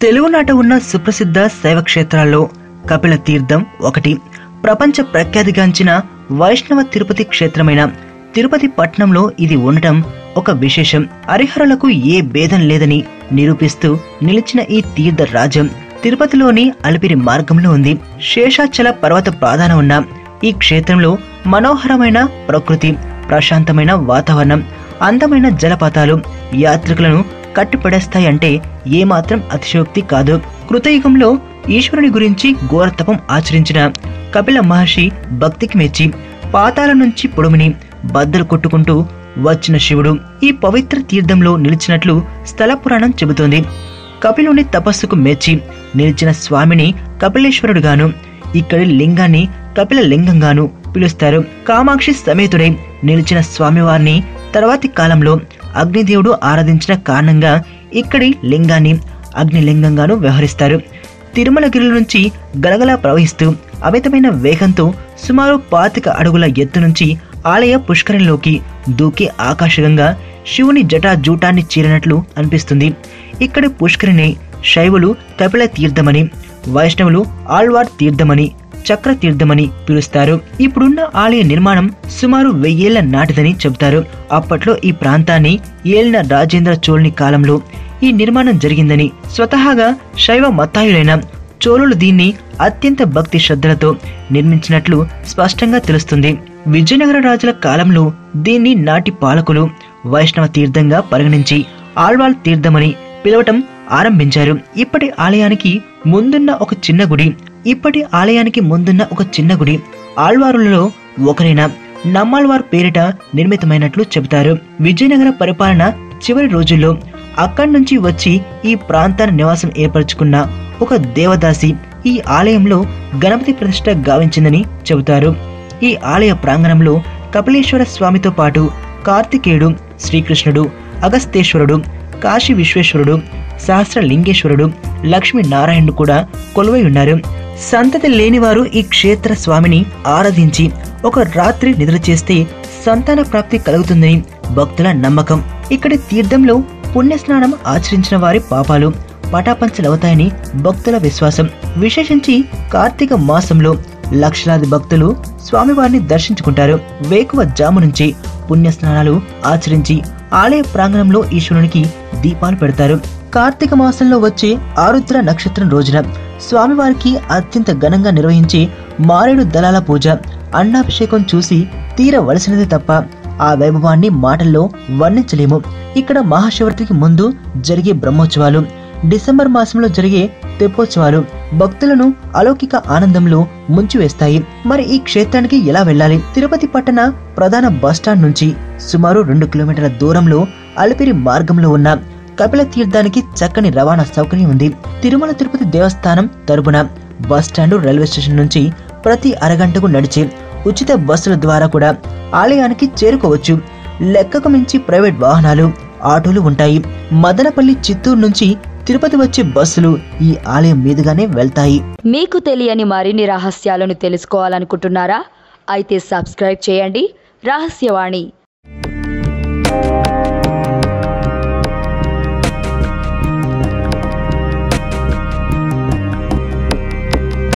తెలుగునాట ఉన్న సుప్రసిద్ధ శైవ క్షేత్రాల్లో కపిల తీర్థం ఒకటి. ప్రపంచ ప్రఖ్యాతిగాంచిన వైష్ణవ తిరుపతి క్షేత్రమైన తిరుపతి పట్టణంలో ఇది ఉండటం ఒక విశేషం. హరిహరులకు ఏ భేదం లేదని నిరూపిస్తూ నిలిచిన ఈ తీర్థ రాజ్యం తిరుపతిలోని అలిపిరి మార్గంలో ఉంది. శేషాచల పర్వత ప్రాధాన ఉన్న ఈ క్షేత్రంలో మనోహరమైన ప్రకృతి, ప్రశాంతమైన వాతావరణం, అందమైన జలపాతాలు యాత్రికులను కట్టిపడేస్తాయంటే ఏమాత్రం అతిశయోక్తి కాదు. కృతయుగంలో ఈశ్వరుని గురించి ఘోరతపం ఆచరించిన కపిల మహర్షి భక్తికి మెచ్చి పాతాల నుంచి పొడుమిని బద్దలు కొట్టుకుంటూ వచ్చిన శివుడు ఈ పవిత్ర తీర్థంలో నిలిచినట్లు స్థల పురాణం చెబుతోంది. కపిలుని తపస్సుకు మెచ్చి నిలిచిన స్వామిని కపిలేశ్వరుడుగాను, ఇక్కడి లింగాన్ని కపిల లింగంగాను పిలుస్తారు. కామాక్షి సమేతుడై నిలిచిన స్వామివారిని తర్వాతి కాలంలో అగ్నిదేవుడు ఆరాధించిన కారణంగా ఇక్కడి లింగాన్ని అగ్నిలింగంగాను వ్యవహరిస్తారు. తిరుమలగిరి నుంచి గలగలా ప్రవహిస్తూ అమితమైన వేగంతో సుమారు 25 అడుగుల ఎత్తు నుంచి ఆలయ పుష్కరంలోకి దూకి ఆకాశంగా శివుని జటాజూటాన్ని చీరినట్లు అనిపిస్తుంది. ఇక్కడి పుష్కరిని శైవులు కపిల తీర్థమని, వైష్ణవులు ఆళ్వార్ తీర్థమని, చక్ర తీర్థమని పిలుస్తారు. ఇప్పుడున్న ఆలయ నిర్మాణం సుమారు 1000 ఏళ్ల నాటిదని చెబుతారు. అప్పట్లో ఈ ప్రాంతాన్ని ఏలిన రాజేంద్ర చోళుని కాలంలో ఈ నిర్మాణం జరిగిందని, స్వతహాగా శైవ మతాయులైన చోళులు దీన్ని అత్యంత భక్తి శ్రద్ధలతో నిర్మించినట్లు స్పష్టంగా తెలుస్తుంది. విజయనగర రాజుల కాలంలో దీన్ని నాటి పాలకులు వైష్ణవ తీర్థంగా పరిగణించి ఆళ్వార్ తీర్థమని పిలవటం ఆరంభించారు. ఇప్పటి ఆలయానికి ముందున్న ఒక చిన్న గుడి ఆళ్వారులలో ఒకరైన నమ్మాళ్వార్ పేరిట నిర్మితమైనట్లు చెబుతారు. విజయనగర పరిపాలన చివరి రోజుల్లో అక్కడి నుంచి వచ్చి ఈ ప్రాంతాన్ని నివాసం ఏర్పరచుకున్న ఒక దేవదాసి ఈ ఆలయంలో గణపతి ప్రతిష్ఠ గావించిందని చెబుతారు. ఈ ఆలయ ప్రాంగణంలో కపిలేశ్వర స్వామితో పాటు కార్తికేయుడు, శ్రీకృష్ణుడు, అగస్తేశ్వరుడు, కాశీ విశ్వేశ్వరుడు, సహస్రలింగేశ్వరుడు, లక్ష్మీనారాయణుడు కూడా కొలువై ఉన్నారు. సంతతి లేనివారు ఈ క్షేత్ర స్వామిని ఆరాధించి ఒక రాత్రి నిద్ర చేస్తే సంతాన ప్రాప్తి కలుగుతుందని భక్తుల నమ్మకం. ఇక్కడి తీర్థంలో పుణ్యస్నానం ఆచరించిన వారి పాపాలు పటాపంచలవుతాయని భక్తుల విశ్వాసం. విశేషించి కార్తీక మాసంలో లక్షలాది భక్తులు స్వామివారిని దర్శించుకుంటారు. వేకువ జాము నుంచి పుణ్యస్నానాలు ఆచరించి ఆలయ ప్రాంగణంలో ఈశ్వరునికి దీపాలు పెడతారు. కార్తీక మాసంలో వచ్చే ఆరుద్ర నక్షత్రం రోజున స్వామివారికి అత్యంత ఘనంగా నిర్వహించే మారేడు దళాల పూజ, అన్నాభిషేకం చూసి తీరవలసినది తప్ప ఆ వైభవాన్ని మాటల్లో వర్ణించలేము. ఇక్కడ మహాశివరాత్రికి ముందు జరిగే బ్రహ్మోత్సవాలు, డిసెంబర్ మాసంలో జరిగే తెప్పోత్సవాలు భక్తులను అలౌకిక ఆనందంలో ముంచివేస్తాయి. మరి ఈ క్షేత్రానికి ఎలా వెళ్ళాలి? తిరుపతి పట్టణ ప్రధాన బస్టాండ్ నుంచి సుమారు 2 కిలోమీటర్ల దూరంలో అలిపిరి మార్గంలో ఉన్న కపిల తీర్థానికి చక్కని రవాణా సౌకర్యం ఉంది. తిరుమల తిరుపతి దేవస్థానం తరపున బస్టాండ్, రైల్వే స్టేషన్ నుంచి ప్రతి అరగంటకు నడిచే ఉచిత బస్సుల ద్వారా కూడా ఆలయానికి చేరుకోవచ్చు. లెక్కకు మించి ప్రైవేట్ వాహనాలు, ఆటోలు ఉంటాయి. మదనపల్లి, చిత్తూరు నుంచి తిరుపతి వచ్చే బస్సులు ఈ ఆలయం మీదుగానే వెళ్తాయి. మీకు తెలియని మరిన్ని రహస్యాలను తెలుసుకోవాలనుకుంటున్నారా? అయితే సబ్స్క్రైబ్ చేయండి రహస్యవాణి.